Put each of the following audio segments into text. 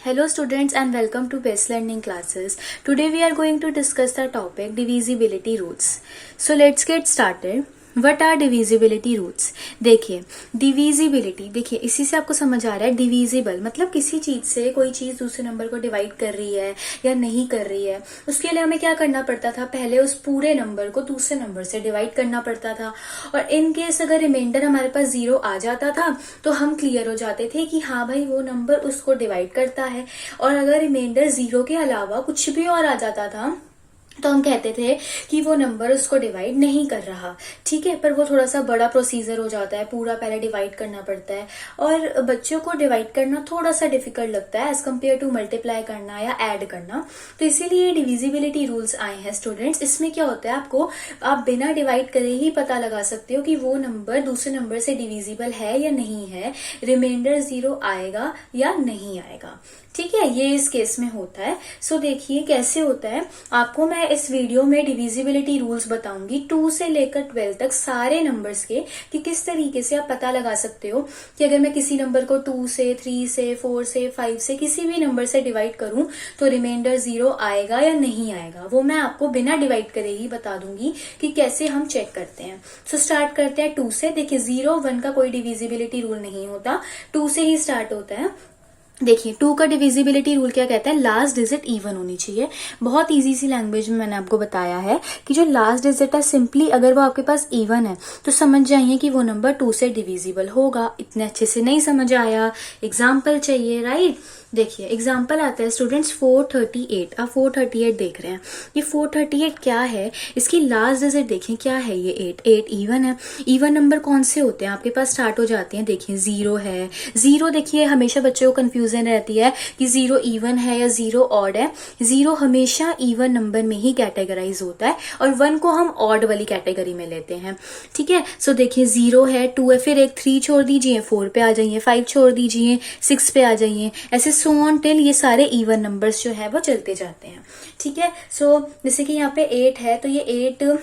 Hello students and welcome to Best Learning Classes. Today we are going to discuss the topic divisibility rules. So let's get started. What are divisibility rules? देखिए divisibility, देखिए इसी से आपको समझ आ रहा है divisible मतलब किसी चीज से कोई चीज दूसरे नंबर को डिवाइड कर रही है या नहीं कर रही है। उसके लिए हमें क्या करना पड़ता था, पहले उस पूरे नंबर को दूसरे नंबर से डिवाइड करना पड़ता था और इन केस अगर रिमाइंडर हमारे पास 0 आ जाता था तो हम क्लियर हो जाते थे कि हाँ भाई वो नंबर उसको डिवाइड करता है। और अगर रिमाइंडर 0 के अलावा कुछ भी और आ जाता था तो हम कहते थे कि वो नंबर उसको डिवाइड नहीं कर रहा। ठीक है, पर वो थोड़ा सा बड़ा प्रोसीजर हो जाता है, पूरा पहले डिवाइड करना पड़ता है और बच्चों को डिवाइड करना थोड़ा सा डिफिकल्ट लगता है एज कम्पेयर टू मल्टीप्लाई करना या ऐड करना। तो इसीलिए डिविजिबिलिटी रूल्स आए हैं स्टूडेंट्स। इसमें क्या होता है, आप बिना डिवाइड करे ही पता लगा सकते हो कि वो नंबर दूसरे नंबर से डिविजिबल है या नहीं है, रिमाइंडर 0 आएगा या नहीं आएगा। ठीक है, ये इस केस में होता है। सो देखिए कैसे होता है, आपको मैं इस वीडियो में डिविजिबिलिटी रूल्स बताऊंगी 2 से लेकर 12 तक सारे नंबर्स के, कि किस तरीके से आप पता लगा सकते हो कि अगर मैं किसी नंबर को 2 से 3 से 4 से 5 से किसी भी नंबर से डिवाइड करूं तो रिमाइंडर 0 आएगा या नहीं आएगा। वो मैं आपको बिना डिवाइड करे ही बता दूंगी कि कैसे हम चेक करते हैं। सो स्टार्ट करते हैं 2 से। देखिए 0 1 का कोई डिविजिबिलिटी रूल नहीं होता, 2 से ही स्टार्ट होता है। देखिए 2 का डिविजिबिलिटी रूल क्या कहता है, लास्ट डिजिट इवन होनी चाहिए। बहुत इजी सी लैंग्वेज में मैंने आपको बताया है कि जो लास्ट डिजिट है सिंपली अगर वो आपके पास इवन है तो समझ जाइए कि वो नंबर 2 से डिविजिबल होगा। इतने अच्छे से नहीं समझ आया, एग्जाम्पल चाहिए, राइट। देखिए एग्जाम्पल आता है स्टूडेंट्स 438। आप 438 देख रहे हैं, ये 438 क्या है, इसकी लास्ट डिजिट देखिए क्या है, ये 8 इवन है। इवन नंबर कौन से होते हैं आपके पास, स्टार्ट हो जाते हैं, देखिए 0 है। 0 देखिए हमेशा बच्चों को कंफ्यूजन रहती है कि 0 इवन है या 0 ऑड है। 0 हमेशा इवन नंबर में ही कैटेगराइज होता है और 1 को हम ऑड वाली कैटेगरी में लेते हैं। ठीक है, सो देखिए 0 है, 2 है, फिर एक 3 छोड़ दीजिए, 4 पे आ जाइए, 5 छोड़ दीजिए, 6 पे आ जाइए, ऐसे सो ऑन टिल ये सारे इवन नंबर्स जो है वो चलते जाते हैं। ठीक है, सो जैसे कि यहाँ पे 8 है तो ये 8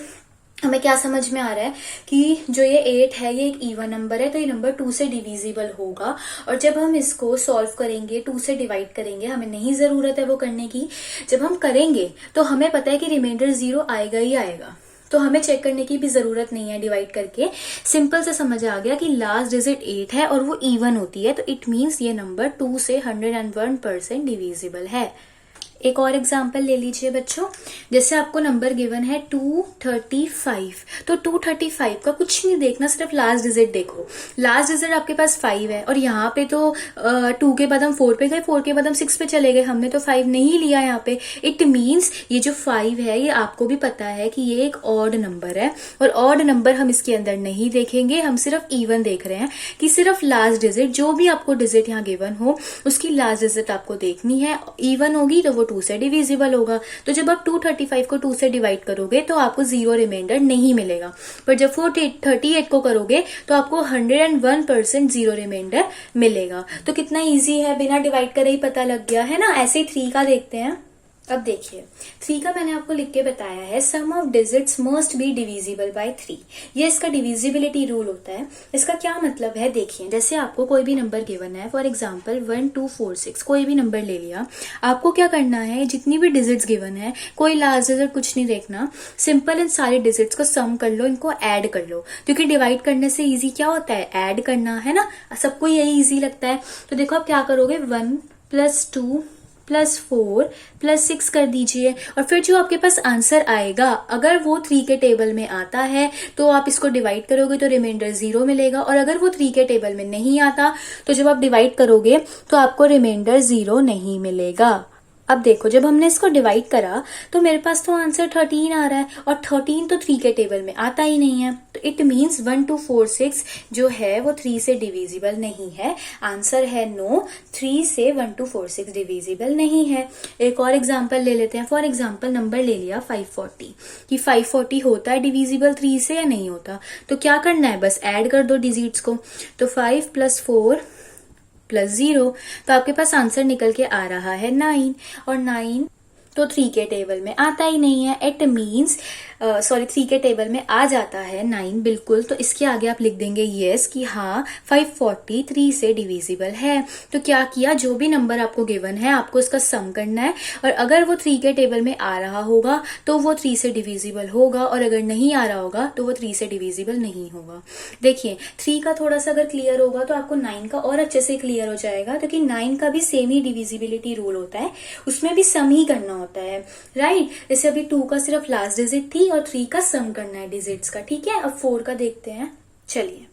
हमें क्या समझ में आ रहा है कि जो ये 8 है ये एक इवन नंबर है तो ये नंबर 2 से डिविजिबल होगा। और जब हम इसको सॉल्व करेंगे, 2 से डिवाइड करेंगे, हमें नहीं जरूरत है वो करने की, जब हम करेंगे तो हमें पता है कि रिमाइंडर 0 आएगा ही आएगा, तो हमें चेक करने की भी जरूरत नहीं है डिवाइड करके। सिंपल से समझ आ गया कि लास्ट डिजिट 8 है और वो इवन होती है, तो इट मीन्स ये नंबर 2 से 101% डिविजिबल है। एक और एग्जाम्पल ले लीजिए बच्चों, जैसे आपको नंबर गिवन है 235, तो 235 का कुछ नहीं देखना, सिर्फ लास्ट डिजिट देखो। लास्ट डिजिट आपके पास 5 है और यहाँ पे तो 2 के बाद हम 4 पे गए, 4 के बाद हम 6 पे चले गए, हमने तो 5 नहीं लिया यहाँ पे। इट मीन्स ये जो 5 है ये आपको भी पता है कि ये एक ऑड नंबर है और ऑड नंबर हम इसके अंदर नहीं देखेंगे, हम सिर्फ इवन देख रहे हैं कि सिर्फ लास्ट डिजिट, जो भी आपको डिजिट यहाँ गिवन हो उसकी लास्ट डिजिट आपको देखनी है। इवन होगी तो वो 2 से डिविजिबल होगा। तो जब आप 235 को 2 से डिवाइड करोगे तो आपको 0 रिमाइंडर नहीं मिलेगा, पर जब 438 को करोगे तो आपको 101% 0 रिमाइंडर मिलेगा। तो कितना इजी है, बिना डिवाइड करे ही पता लग गया है ना। ऐसे ही 3 का देखते हैं। अब देखिए 3 का मैंने आपको लिख के बताया है, sum of digits must be divisible by 3। ये इसका डिविजिबिलिटी रूल होता है। इसका क्या मतलब है, देखिए जैसे आपको कोई भी नंबर गिवन है, फॉर एग्जांपल 1 2 4 6, कोई भी नंबर ले लिया, आपको क्या करना है, जितनी भी डिजिट्स गिवन है, कोई लास्ट डिजिट कुछ नहीं देखना, सिंपल इन सारे डिजिट्स को सम कर लो, इनको ऐड कर लो, क्योंकि डिवाइड करने से इजी क्या होता है, ऐड करना, है ना। सबको यही इजी लगता है। तो देखो आप क्या करोगे, 1 + 2 + 4 + 6 कर दीजिए और फिर जो आपके पास आंसर आएगा, अगर वो 3 के टेबल में आता है तो आप इसको डिवाइड करोगे तो रिमाइंडर 0 मिलेगा, और अगर वो 3 के टेबल में नहीं आता तो जब आप डिवाइड करोगे तो आपको रिमाइंडर 0 नहीं मिलेगा। अब देखो जब हमने इसको डिवाइड करा तो मेरे पास तो आंसर 13 आ रहा है और 13 तो 3 के टेबल में आता ही नहीं है, तो इट मीन्स 1 2 4 6 जो है वो 3 से डिविजिबल नहीं है। आंसर है नो, 3 से 1 2 4 6 डिविजिबल नहीं है। एक और एग्जांपल ले लेते हैं। फॉर एग्जांपल नंबर ले लिया 540, कि 540 होता है डिविजिबल 3 से या नहीं होता। तो क्या करना है, बस ऐड कर दो डिजिट्स को। तो 5 + 4 + 0, तो आपके पास आंसर निकल के आ रहा है 9। और 9 तो 3 के टेबल में आता ही नहीं है। इट मीन्स 3 के टेबल में आ जाता है 9 बिल्कुल। तो इसके आगे आप लिख देंगे यस कि हाँ 540 3 से डिविजिबल है। तो क्या किया, जो भी नंबर आपको गिवन है आपको इसका सम करना है, और अगर वो 3 के टेबल में आ रहा होगा तो वो 3 से डिविजिबल होगा, और अगर नहीं आ रहा होगा तो वो 3 से डिविजिबल नहीं होगा। देखिए 3 का थोड़ा सा अगर क्लियर होगा तो आपको 9 का और अच्छे से क्लियर हो जाएगा, क्योंकि 9 का भी सेम ही डिविजिबिलिटी रूल होता है, उसमें भी सम ही करना होता है, राइट। जैसे अभी 2 का सिर्फ लास्ट डिजिट थी और 3 का सम करना है डिजिट्स का, ठीक है। अब 4 का देखते हैं। चलिए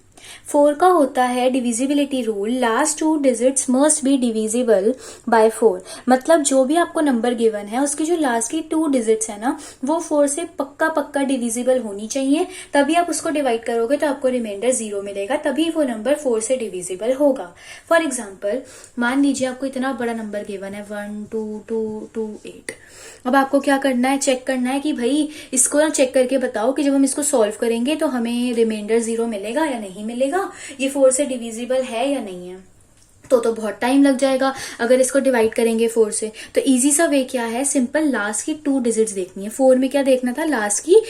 4 का होता है divisibility rule, last 2 digits must be divisible bye 4। मतलब जो भी आपको नंबर गिवन है उसकी जो लास्ट की 2 डिजिट्स है ना, वो 4 से पक्का पक्का डिविजिबल होनी चाहिए, तभी आप उसको डिवाइड करोगे तो आपको रिमाइंडर 0 मिलेगा, तभी वो नंबर 4 से डिविजिबल होगा। फॉर एग्जाम्पल मान लीजिए आपको इतना बड़ा नंबर गिवन है 1 2 2 2 8। अब आपको क्या करना है, चेक करना है कि भाई इसको ना चेक करके बताओ कि जब हम इसको सॉल्व करेंगे तो हमें रिमाइंडर 0 मिलेगा या नहीं मिलेगा, ये 4 से डिविजिबल है या नहीं है। तो बहुत टाइम लग जाएगा अगर इसको डिवाइड करेंगे 4 से। तो इजी सा वे क्या है, सिंपल लास्ट की 2 डिजिट्स देखनी है। 4 में क्या देखना था, लास्ट की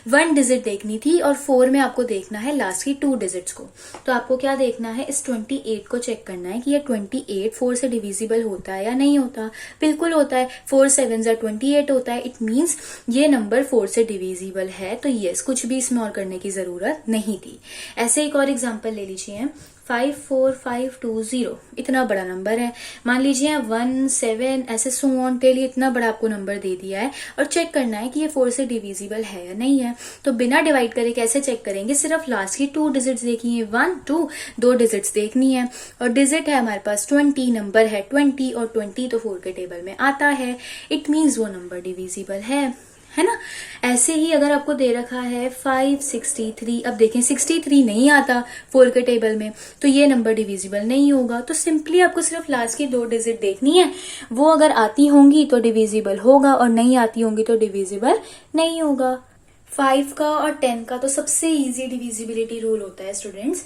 1 डिजिट देखनी थी, और 4 में आपको देखना है लास्ट की 2 डिजिट्स को। तो आपको क्या देखना है, इस 28 को चेक करना है कि ये 28 4 से डिविजिबल होता है या नहीं होता। बिल्कुल होता है, 4 7 28 होता है। इट मीन्स ये नंबर 4 से डिविजिबल है। तो यस, कुछ भी इसमें और करने की जरूरत नहीं थी। ऐसे एक और एग्जाम्पल ले लीजिए, 54520 इतना बड़ा नंबर है। मान लीजिए 1 7 ऐसे सो ऑन टेल, इतना बड़ा आपको नंबर दे दिया है और चेक करना है कि ये 4 से डिविजिबल है या नहीं है। तो बिना डिवाइड करे कैसे चेक करेंगे, सिर्फ लास्ट की 2 डिजिट्स देखनी है, 1 2 2 डिजिट्स देखनी है, और डिजिट है हमारे पास 20, नंबर है 20, और 20 तो 4 के टेबल में आता है। इट मीन्स वो नंबर डिविजिबल है ना। ऐसे ही अगर आपको दे रखा है 563, अब देखें 63 नहीं आता 4 के टेबल में, तो ये नंबर डिविजिबल नहीं होगा। तो सिंपली आपको सिर्फ लास्ट की 2 डिजिट देखनी है, वो अगर आती होंगी तो डिविजिबल होगा, और नहीं आती होंगी तो डिविजिबल नहीं होगा। 5 का और 10 का तो सबसे इजी डिविजिबिलिटी रूल होता है स्टूडेंट्स।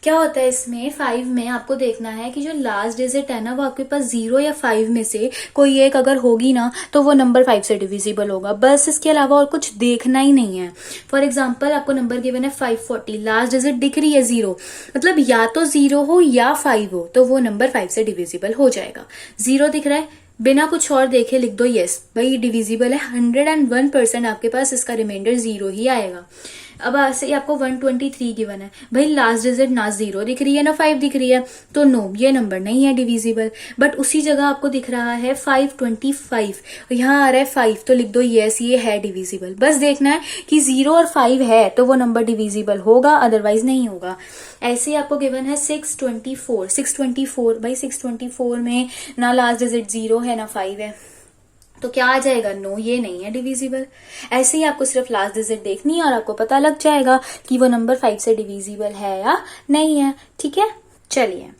क्या होता है इसमें, 5 में आपको देखना है कि जो लास्ट डिजिट है ना वो आपके पास 0 या 5 में से कोई एक अगर होगी ना तो वो नंबर 5 से डिविजिबल होगा, बस। इसके अलावा और कुछ देखना ही नहीं है। फॉर एग्जाम्पल आपको नंबर गिवन है 540, लास्ट डिजिट दिख रही है 0, मतलब या तो 0 हो या 5 हो तो वो नंबर 5 से डिविजिबल हो जाएगा। 0 दिख रहा है, बिना कुछ और देखे लिख दो यस, भाई डिविजिबल है। 101% आपके पास इसका रिमाइंडर 0 ही आएगा। अब ऐसे ही आपको 123 गिवन है, भाई लास्ट डिजिट ना 0 दिख रही है ना 5 दिख रही है, तो नो, ये नंबर नहीं है डिविजिबल। बट उसी जगह आपको दिख रहा है 525, यहाँ आ रहा है 5, तो लिख दो यस, ये है डिविजिबल। बस देखना है कि 0 और 5 है तो वो नंबर डिविजिबल होगा, अदरवाइज नहीं होगा। ऐसे ही आपको गिवन है 624, भाई 624 में ना लास्ट डिजिट 0 है ना 5 है, तो क्या आ जाएगा, नो, ये नहीं है डिविजिबल। ऐसे ही आपको सिर्फ लास्ट डिजिट देखनी है और आपको पता लग जाएगा कि वो नंबर 5 से डिविजिबल है या नहीं है, ठीक है। चलिए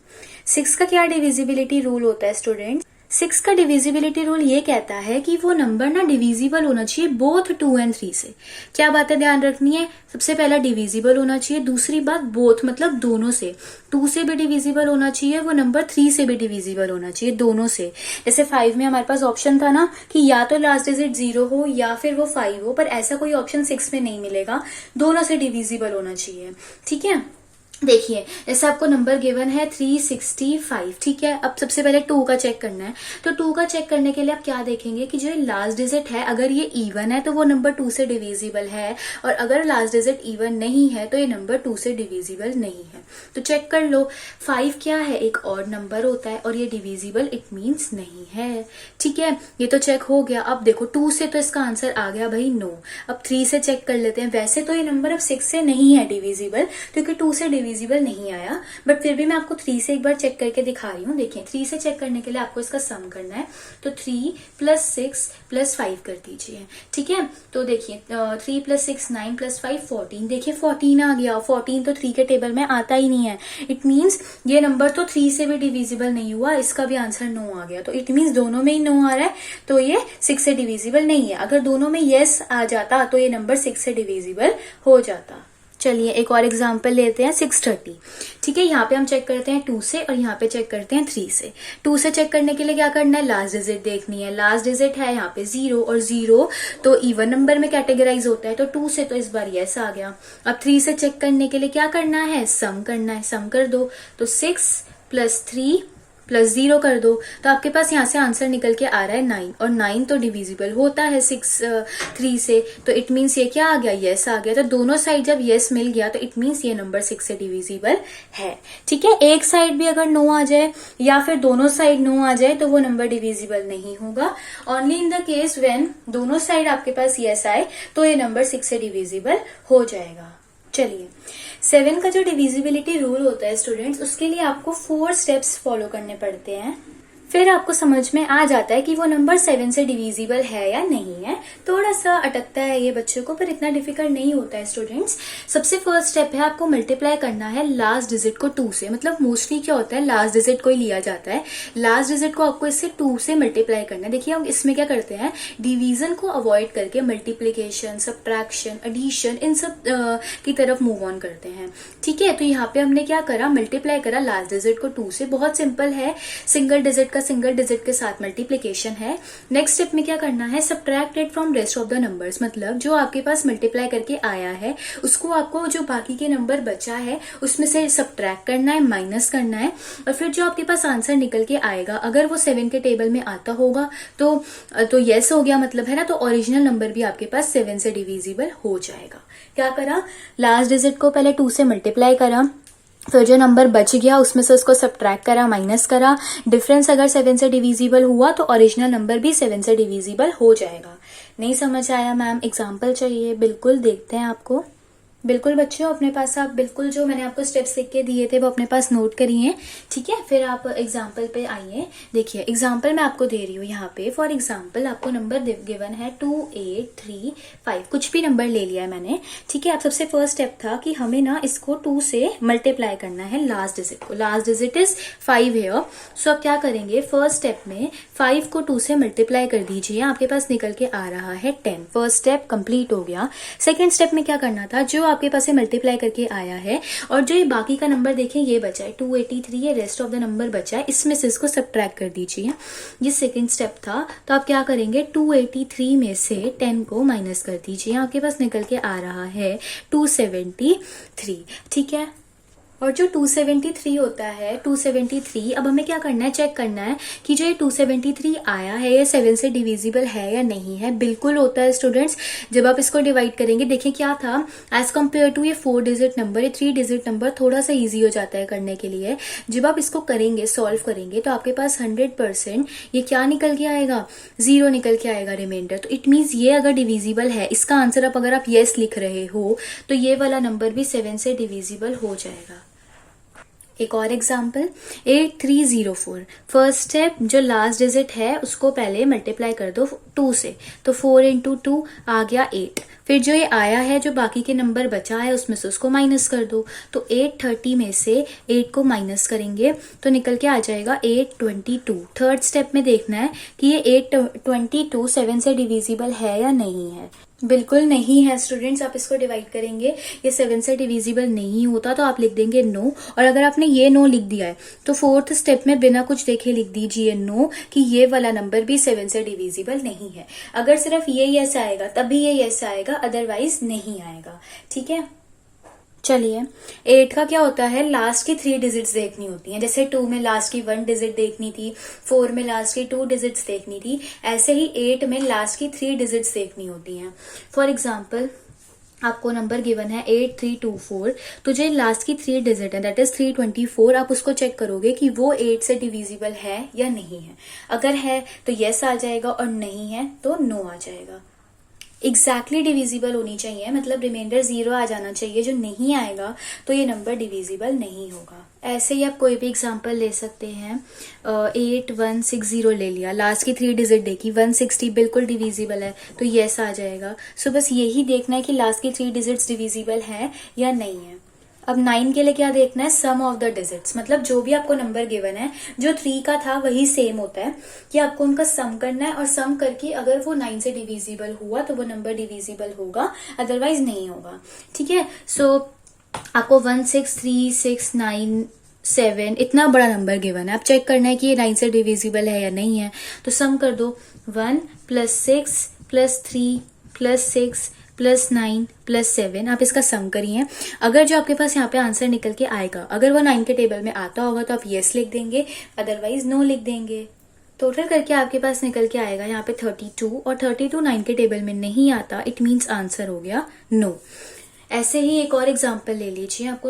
6 का क्या डिविजिबिलिटी रूल होता है स्टूडेंट्स। 6 का डिविजिबिलिटी रूल ये कहता है कि वो नंबर ना डिविजिबल होना चाहिए बोथ 2 और 3 से। क्या बातें ध्यान रखनी है, सबसे पहला डिविजिबल होना चाहिए, दूसरी बात बोथ मतलब दोनों से। 2 से भी डिविजिबल होना चाहिए वो नंबर, 3 से भी डिविजिबल होना चाहिए, दोनों से। जैसे 5 में हमारे पास ऑप्शन था ना कि या तो लास्ट डिजिट 0 हो या फिर वो 5 हो, पर ऐसा कोई ऑप्शन 6 में नहीं मिलेगा, दोनों से डिविजिबल होना चाहिए, ठीक है। देखिए जैसे आपको नंबर गिवन है 365, ठीक है। अब सबसे पहले 2 का चेक करना है, तो 2 का चेक करने के लिए आप क्या देखेंगे कि जो लास्ट डिजिट है अगर ये इवन है तो वो नंबर 2 से डिविजिबल है, और अगर लास्ट डिजिट इवन नहीं है तो ये नंबर 2 से डिविजिबल नहीं है। तो चेक कर लो, 5 क्या है, एक और नंबर होता है और ये डिविजिबल इट मीन्स नहीं है, ठीक है। ये तो चेक हो गया। अब देखो 2 से तो इसका आंसर आ गया भाई नो। अब 3 से चेक कर लेते हैं। वैसे तो ये नंबर अब 6 से नहीं है डिविजिबल, क्योंकि 2 से डिविजिबल नहीं आया, बट फिर भी मैं आपको 3 से एक बार चेक करके दिखा रही हूँ। देखिए 3 से चेक करने के लिए आपको इसका सम करना है, तो 3 + 6 + 5 कर दीजिए, ठीक है। तो देखिए 3 + 6 9 + 5 14, देखिए 14 आ गया। 14 तो 3 के टेबल में आता ही नहीं है, इट मीन्स ये नंबर तो 3 से भी डिविजिबल नहीं हुआ, इसका भी आंसर नो आ गया। तो इट मीन्स दोनों में ही नो आ रहा है, तो ये 6 से डिविजिबल नहीं है। अगर दोनों में यस आ जाता तो ये नंबर 6 से डिविजिबल हो जाता। चलिए एक और एग्जांपल लेते हैं 630। ठीक है, यहाँ पे हम चेक करते हैं 2 से और यहाँ पे चेक करते हैं 3 से। 2 से चेक करने के लिए क्या करना है, लास्ट डिजिट देखनी है। लास्ट डिजिट है यहाँ पे 0 और 0 तो इवन नंबर में कैटेगराइज होता है, तो 2 से तो इस बार यस आ गया। अब 3 से चेक करने के लिए क्या करना है, सम करना है। सम कर दो तो 6 + 3 + 0 कर दो, तो आपके पास यहाँ से आंसर निकल के आ रहा है 9, और 9 तो डिविजिबल होता है 3 से, तो इट मीन्स ये क्या आ गया, यस आ गया। तो दोनों साइड जब यस मिल गया तो इट मीन्स ये नंबर 6 से डिविजिबल है। ठीक है, एक साइड भी अगर नो आ जाए या फिर दोनों साइड नो आ जाए तो वो नंबर डिविजिबल नहीं होगा। Only in the case when दोनों साइड आपके पास यस आए तो ये नंबर 6 से डिविजिबल हो जाएगा। चलिए 7 का जो डिविजिबिलिटी रूल होता है स्टूडेंट्स, उसके लिए आपको 4 स्टेप्स फॉलो करने पड़ते हैं। फिर आपको समझ में आ जाता है कि वो नंबर 7 से डिविजिबल है या नहीं है। थोड़ा सा अटकता है ये बच्चों को, पर इतना डिफिकल्ट नहीं होता है स्टूडेंट्स। सबसे फर्स्ट स्टेप है आपको मल्टीप्लाई करना है लास्ट डिजिट को 2 से। मतलब मोस्टली क्या होता है, लास्ट डिजिट को ही लिया जाता है, लास्ट डिजिट को आपको इससे 2 से मल्टीप्लाई करना है। देखिए हम इसमें क्या करते हैं, डिवीजन को अवॉइड करके मल्टीप्लीकेशन, सब्ट्रैक्शन, एडिशन, इन सब की तरफ मूव ऑन करते हैं। ठीक है, तो यहाँ पे हमने क्या करा, मल्टीप्लाई करा लास्ट डिजिट को 2 से। बहुत सिंपल है, सिंगल डिजिट का सिंगल डिजिट के साथ मल्टीप्लिकेशन है। नेक्स्ट स्टेप में क्या करना है, subtracted from rest of the numbers. मतलब जो आपके पास मल्टीप्लाई करके आया है उसको आपको जो बाकी के नंबर बचा है उसमें से सब्ट्रैक्ट करना है, माइनस करना है, और फिर जो आपके पास आंसर निकल के आएगा अगर वो 7 के टेबल में आता होगा तो यस हो गया, मतलब है ना, तो ओरिजिनल नंबर भी आपके पास 7 से डिविजिबल हो जाएगा। क्या करा, लास्ट डिजिट को पहले 2 से मल्टीप्लाई करा, फिर जो नंबर बच गया उसमें से उसको सब्ट्रैक्ट करा, माइनस करा। डिफरेंस अगर 7 से डिविजिबल हुआ तो ओरिजिनल नंबर भी 7 से डिविजिबल हो जाएगा। नहीं समझ आया मैम, एग्जाम्पल चाहिए? बिल्कुल देखते हैं आपको। बिल्कुल बच्चों, अपने पास आप बिल्कुल जो मैंने आपको स्टेप्स लिख के दिए थे वो अपने पास नोट करिए। ठीक है, फिर आप एग्जाम्पल पे आइए। देखिए एग्जाम्पल मैं आपको दे रही हूँ यहाँ पे। फॉर एग्जाम्पल आपको नंबर गिवन है 2, 8, 3, 5, कुछ भी नंबर ले लिया है मैंने। ठीक है, अब सबसे फर्स्ट स्टेप था कि हमें ना इसको 2 से मल्टीप्लाई करना है लास्ट डिजिट को। लास्ट डिजिट इज 5 है। सो अब क्या करेंगे, फर्स्ट स्टेप में 5 को 2 से मल्टीप्लाई कर दीजिए, आपके पास निकल के आ रहा है 10। फर्स्ट स्टेप कंप्लीट हो गया। सेकेंड स्टेप में क्या करना था, जो आपके पास से मल्टीप्लाई करके आया है और जो ये बाकी का नंबर देखें ये बचा है 283, ये रेस्ट ऑफ द नंबर बचा है, इसमें से इसको सब्ट्रैक्ट कर दीजिए। ये सेकंड स्टेप था। तो आप क्या करेंगे, 283 में से 10 को माइनस कर दीजिए, आपके पास निकल के आ रहा है 273। ठीक है, और जो 273 होता है, 273, अब हमें क्या करना है, चेक करना है कि जो ये 273 आया है ये 7 से डिविजिबल है या नहीं है। बिल्कुल होता है स्टूडेंट्स। जब आप इसको डिवाइड करेंगे, देखिए क्या था, एज कम्पेयर टू ये 4 डिजिट नंबर, ये 3 डिजिट नंबर थोड़ा सा इजी हो जाता है करने के लिए। जब आप इसको करेंगे, सॉल्व करेंगे, तो आपके पास 100% ये क्या निकल के आएगा, 0 निकल के आएगा रिमाइंडर। तो इट मीन्स ये अगर डिविजिबल है, इसका आंसर आप अगर आप येस लिख रहे हो तो ये वाला नंबर भी 7 से डिविजिबल हो जाएगा। एक और एग्जाम्पल 8304। फर्स्ट स्टेप, जो लास्ट डिजिट है उसको पहले मल्टीप्लाई कर दो 2 से, तो 4 × 2 आ गया 8। फिर जो ये आया है, जो बाकी के नंबर बचा है उसमें से उसको माइनस कर दो, तो 830 में से 8 को माइनस करेंगे तो निकल के आ जाएगा 822। थर्ड स्टेप में देखना है कि ये 822 7 से डिविजिबल है या नहीं है। बिल्कुल नहीं है स्टूडेंट्स। आप इसको डिवाइड करेंगे, ये 7 से डिविजिबल नहीं होता तो आप लिख देंगे नो। और अगर आपने ये नो लिख दिया है तो फोर्थ स्टेप में बिना कुछ देखे लिख दीजिए नो, कि ये वाला नंबर भी 7 से डिविजिबल नहीं है। अगर सिर्फ ये यस आएगा तभी ये यस आएगा, अदरवाइज नहीं आएगा। ठीक है, चलिए 8 का क्या होता है, लास्ट की 3 डिजिट्स देखनी होती हैं। जैसे 2 में लास्ट की 1 डिजिट देखनी थी, 4 में लास्ट की 2 डिजिट्स देखनी थी, ऐसे ही 8 में लास्ट की 3 डिजिट्स देखनी होती हैं। फॉर एग्जाम्पल आपको नंबर गिवन है 8324, तो जो लास्ट की 3 डिजिट है दैट इज 324, आप उसको चेक करोगे कि वो 8 से डिविजिबल है या नहीं है। अगर है तो यस आ जाएगा और नहीं है तो नो आ जाएगा। एग्जैक्टली डिविजिबल होनी चाहिए, मतलब रिमाइंडर 0 आ जाना चाहिए। जो नहीं आएगा तो ये नंबर डिविजिबल नहीं होगा। ऐसे ही आप कोई भी एग्जांपल ले सकते हैं। 8160 ले लिया, लास्ट की 3 डिजिट देखी, 160 बिल्कुल डिविजिबल है तो यस आ जाएगा। सो बस यही देखना है कि लास्ट की 3 डिजिट्स डिविजिबल है या नहीं है। अब 9 के लिए क्या देखना है, सम ऑफ द डिजिट्स, मतलब जो भी आपको नंबर गिवन है, जो 3 का था वही सेम होता है कि आपको उनका सम करना है, और सम करके अगर वो 9 से डिविजिबल हुआ तो वो नंबर डिविजिबल होगा, अदरवाइज नहीं होगा। ठीक है, सो आपको 1 6 3 6 9 7 इतना बड़ा नंबर गिवन है, आप चेक करना है कि ये 9 से डिविजिबल है या नहीं है। तो सम कर दो, 1 + 6 + 3 + 6 + 9 + 7, आप इसका सम करिए। अगर जो आपके पास यहाँ पे आंसर निकल के आएगा, अगर वो 9 के टेबल में आता होगा तो आप यस लिख देंगे, अदरवाइज नो लिख देंगे। टोटल करके आपके पास निकल के आएगा यहाँ पे 32, और 32 9 के टेबल में नहीं आता, इट मीन्स आंसर हो गया नो। ऐसे ही एक और एग्जाम्पल ले लीजिए, आपको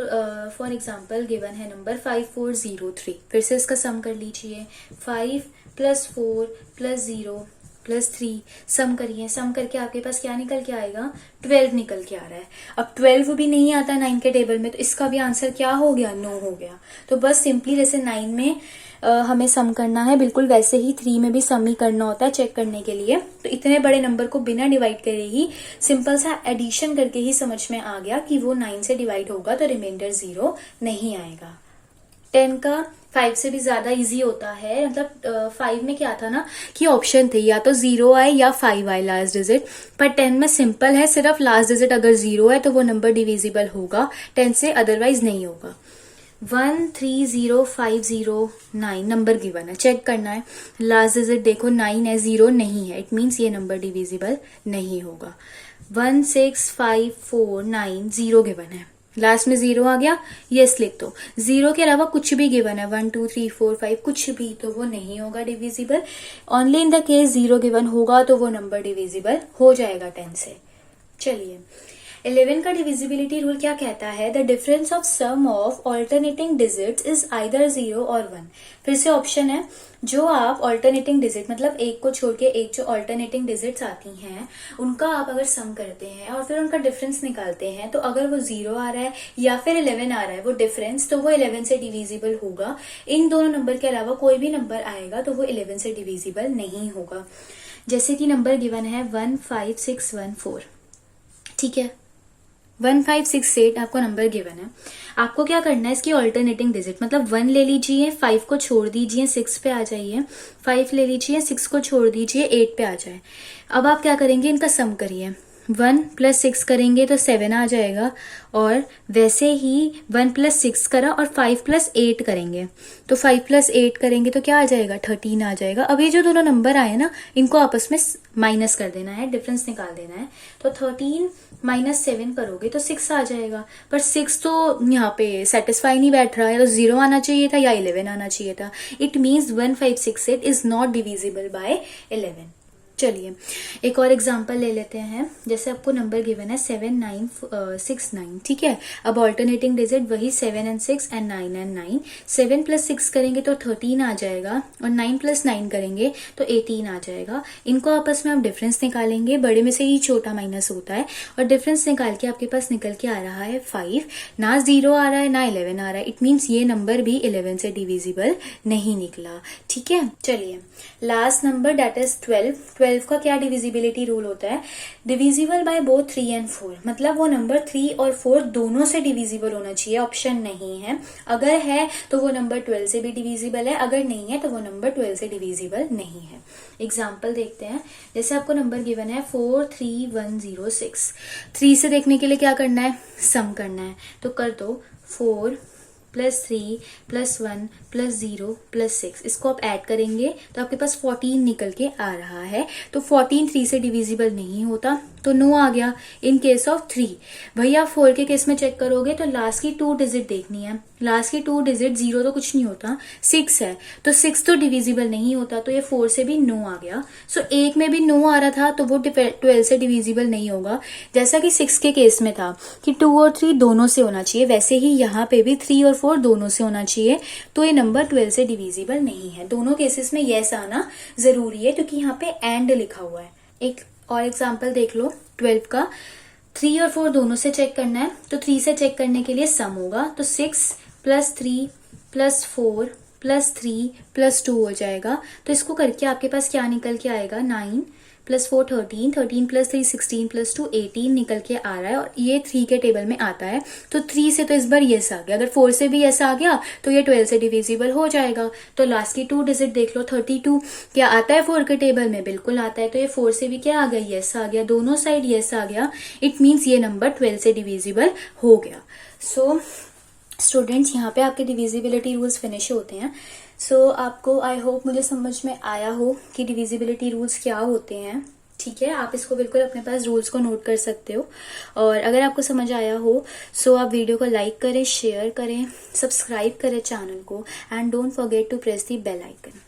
फॉर एग्जाम्पल गिवन है नंबर 5403, फिर से इसका सम कर लीजिए। 5 + 4 + 0 + 3, सम करिए। सम करके आपके पास क्या निकल के आएगा, 12 निकल के आ रहा है। अब 12 भी नहीं आता 9 के टेबल में, तो इसका भी आंसर क्या हो गया, नो हो गया। तो बस सिंपली जैसे 9 में हमें सम करना है, बिल्कुल वैसे ही 3 में भी सम ही करना होता है चेक करने के लिए। तो इतने बड़े नंबर को बिना डिवाइड करे ही सिंपल सा एडिशन करके ही समझ में आ गया कि वो 9 से डिवाइड होगा तो रिमाइंडर 0 नहीं आएगा। 10 का 5 से भी ज्यादा इजी होता है, मतलब 5 में क्या था ना कि ऑप्शन थे या तो 0 आए या 5 आए लास्ट डिजिट, पर 10 में सिंपल है, सिर्फ लास्ट डिजिट अगर 0 है तो वो नंबर डिविजिबल होगा 10 से, अदरवाइज नहीं होगा। 1 3 0 5 0 9 नंबर गिवन है, चेक करना है। लास्ट डिजिट देखो 9 है, 0 नहीं है, इट मीन्स ये नंबर डिविजिबल नहीं होगा। 1 6 5 4 9 0 गिवन है, लास्ट में 0 आ गया, यस लिख दो। 0 के अलावा कुछ भी गिवन है, 1 2 3 4 5 कुछ भी, तो वो नहीं होगा divisible. Only in the case 0 given होगा तो वो नंबर डिविजिबल हो जाएगा 10 से। चलिए 11 का डिविजिबिलिटी रूल क्या कहता है, the difference of sum of alternating digits is either 0 और 1। फिर से ऑप्शन है, जो आप ऑल्टरनेटिंग डिजिट मतलब एक को छोड़ के एक जो ऑल्टरनेटिंग डिजिट्स आती हैं उनका आप अगर सम करते हैं और फिर उनका डिफरेंस निकालते हैं, तो अगर वो 0 आ रहा है या फिर 11 आ रहा है वो डिफरेंस, तो वो 11 से डिविजिबल होगा। इन दोनों नंबर के अलावा कोई भी नंबर आएगा तो वो 11 से डिविजिबल नहीं होगा। जैसे कि नंबर गिवन है 1 5 6 1 4, ठीक है, 1 5 6 8 आपको नंबर गिवन है। आपको क्या करना है, इसकी ऑल्टरनेटिंग डिजिट मतलब 1 ले लीजिए, 5 को छोड़ दीजिए, 6 पे आ जाइए, 5 ले लीजिए, 6 को छोड़ दीजिए, 8 पे आ जाए। अब आप क्या करेंगे, इनका सम करिए। 1 + 6 करेंगे तो 7 आ जाएगा, और वैसे ही 1 + 6 करा और 5 + 8 करेंगे तो 5 + 8 करेंगे तो क्या आ जाएगा, 13 आ जाएगा। अब ये जो दोनों नंबर आए ना इनको आपस में माइनस कर देना है, डिफरेंस निकाल देना है। तो 13 - 7 करोगे तो 6 आ जाएगा, पर 6 तो यहाँ पे सेटिस्फाई नहीं बैठ रहा है, तो 0 आना चाहिए था या 11 आना चाहिए था। It means 1 5 6 8 is not divisible by 11। चलिए एक और एग्जांपल ले लेते हैं। जैसे आपको नंबर गिवन है 7 9 6 9, ठीक है। अब ऑल्टरनेटिंग डिजिट वही 7 and 6 and 9 and 9। 7 + 6 करेंगे तो 13 आ जाएगा, और 9 + 9 करेंगे तो 18 आ जाएगा। इनको आपस में आप डिफरेंस निकालेंगे, बड़े में से ही छोटा माइनस होता है, और डिफरेंस निकाल के आपके पास निकल के आ रहा है 5। ना 0 आ रहा है ना 11 आ रहा है, इट मीन्स ये नंबर भी 11 से डिविजिबल नहीं निकला, ठीक है। चलिए लास्ट नंबर दैट इज 12 का क्या डिविजिबिलिटी रूल होता है, डिविजिबल बाय बोथ 3 and 4, मतलब वो नंबर 3 और 4 दोनों से डिविजिबल होना चाहिए, ऑप्शन नहीं है। अगर है तो वो नंबर 12 से भी डिविजिबल है, अगर नहीं है तो वो नंबर 12 से डिविजिबल नहीं है। एग्जाम्पल देखते हैं। जैसे आपको नंबर गिवन है 4 3 1 0 6, 3 से देखने के लिए क्या करना है, सम करना है, तो कर दो 4 + 3 + 1 + 0 + 6, इसको आप ऐड करेंगे तो आपके पास 14 निकल के आ रहा है। तो 14 3 से डिविजिबल नहीं होता तो नो आ गया इन केस ऑफ 3। वही आप 4 के केस में चेक करोगे तो लास्ट की 2 डिजिट देखनी है, लास्ट की 2 डिजिट 0 तो कुछ नहीं होता, 6 है तो 6 तो डिविजिबल नहीं होता, तो ये 4 से भी नो आ गया। सो एक में भी नो आ रहा था तो वो 12 से डिविजिबल नहीं होगा, जैसा कि 6 के केस में था कि 2 और 3 दोनों से होना चाहिए, वैसे ही यहाँ पे भी 3 और 4 दोनों से होना चाहिए, तो ये नंबर 12 से डिविजिबल नहीं है। दोनों केसेस में यस आना जरूरी है क्योंकि यहाँ पे एंड लिखा हुआ है। एक और एग्जाम्पल देख लो 12 का, 3 और 4 दोनों से चेक करना है, तो 3 से चेक करने के लिए सम होगा, तो 6 + 3 + 4 + 3 + 2 हो जाएगा। तो इसको करके आपके पास क्या निकल के आएगा, 9 प्लस 4 13, 13 प्लस 3 16 प्लस 2 18 निकल के आ रहा है और ये 3 के टेबल में आता है। तो 3 से तो इस बार यस आ गया, अगर 4 से भी यस आ गया तो ये 12 से डिविजिबल हो जाएगा। तो लास्ट की 2 डिजिट देख लो 32, क्या आता है 4 के टेबल में? बिल्कुल आता है। तो ये 4 से भी क्या आ गया? यस आ गया, दोनों साइड यस आ गया। इट मीन्स ये नंबर 12 से डिविजिबल हो गया। सो स्टूडेंट्स, यहाँ पे आपके डिविजिबिलिटी रूल्स फिनिश होते हैं। सो आपको आई होप मुझे समझ में आया हो कि डिविजिबिलिटी रूल्स क्या होते हैं। ठीक है, आप इसको बिल्कुल अपने पास रूल्स को नोट कर सकते हो। और अगर आपको समझ आया हो सो आप वीडियो को लाइक करें, शेयर करें, सब्सक्राइब करें चैनल को, and don't forget to press the bell icon.